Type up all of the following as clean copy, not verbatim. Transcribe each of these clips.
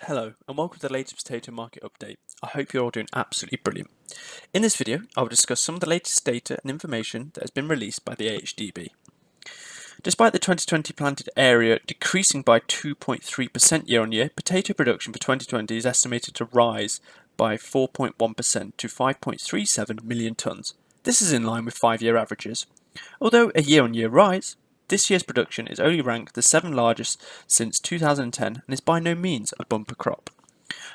Hello and welcome to the latest potato market update. I hope you're all doing absolutely brilliant. In this video, I will discuss some of the latest data and information that has been released by the AHDB. Despite the 2020 planted area decreasing by 2.3% year on year, potato production for 2020 is estimated to rise by 4.1% to 5.37 million tonnes. This is in line with 5-year averages. Although a year on year rise, this year's production is only ranked the 7th largest since 2010 and is by no means a bumper crop.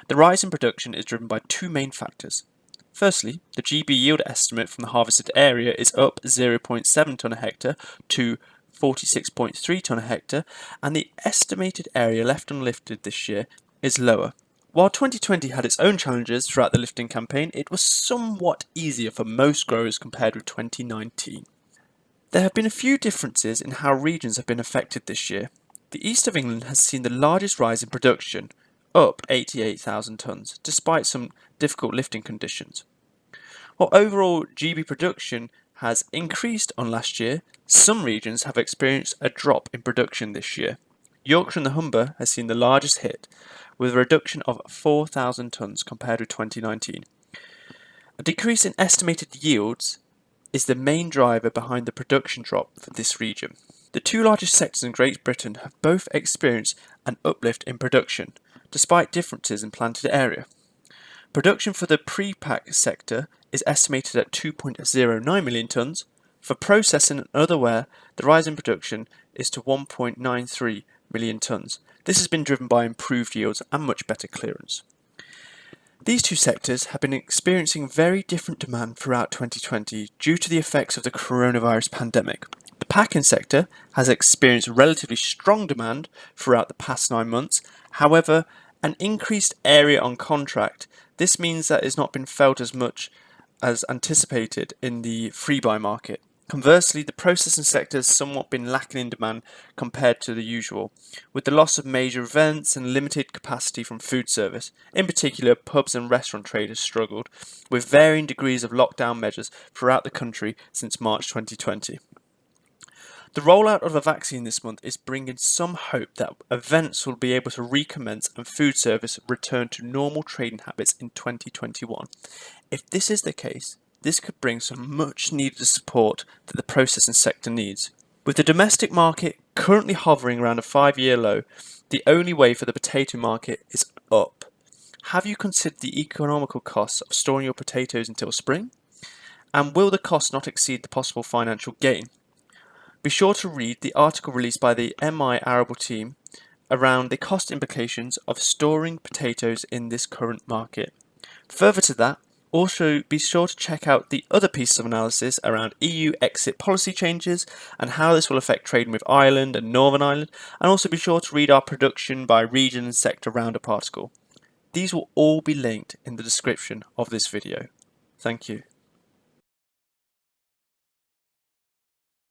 The rise in production is driven by two main factors. Firstly, the GB yield estimate from the harvested area is up 0.7 tonne a hectare to 46.3 tonne a hectare, and the estimated area left unlifted this year is lower. While 2020 had its own challenges throughout the lifting campaign, it was somewhat easier for most growers compared with 2019. There have been a few differences in how regions have been affected this year. The east of England has seen the largest rise in production, up 88,000 tonnes, despite some difficult lifting conditions. While overall GB production has increased on last year, some regions have experienced a drop in production this year. Yorkshire and the Humber has seen the largest hit, with a reduction of 4,000 tonnes compared with 2019. A decrease in estimated yields is the main driver behind the production drop for this region. The two largest sectors in Great Britain have both experienced an uplift in production, despite differences in planted area. Production for the pre-pack sector is estimated at 2.09 million tonnes. For processing and otherware, the rise in production is to 1.93 million tonnes. This has been driven by improved yields and much better clearance. These two sectors have been experiencing very different demand throughout 2020 due to the effects of the coronavirus pandemic. The packing sector has experienced relatively strong demand throughout the past 9 months. However, an increased area on contract, this means that it's not been felt as much as anticipated in the free buy market. Conversely, the processing sector has somewhat been lacking in demand compared to the usual, with the loss of major events and limited capacity from food service. In particular, pubs and restaurant trade has struggled, with varying degrees of lockdown measures throughout the country since March 2020. The rollout of a vaccine this month is bringing some hope that events will be able to recommence and food service return to normal trading habits in 2021. If this is the case, this could bring some much needed support that the processing sector needs. With the domestic market currently hovering around a 5-year low, the only way for the potato market is up. Have you considered the economical costs of storing your potatoes until spring? And will the cost not exceed the possible financial gain? Be sure to read the article released by the MI Arable team around the cost implications of storing potatoes in this current market. Further to that, also be sure to check out the other pieces of analysis around EU exit policy changes and how this will affect trading with Ireland and Northern Ireland, and also be sure to read our production by region and sector roundup article. These will all be linked in the description of this video. Thank you.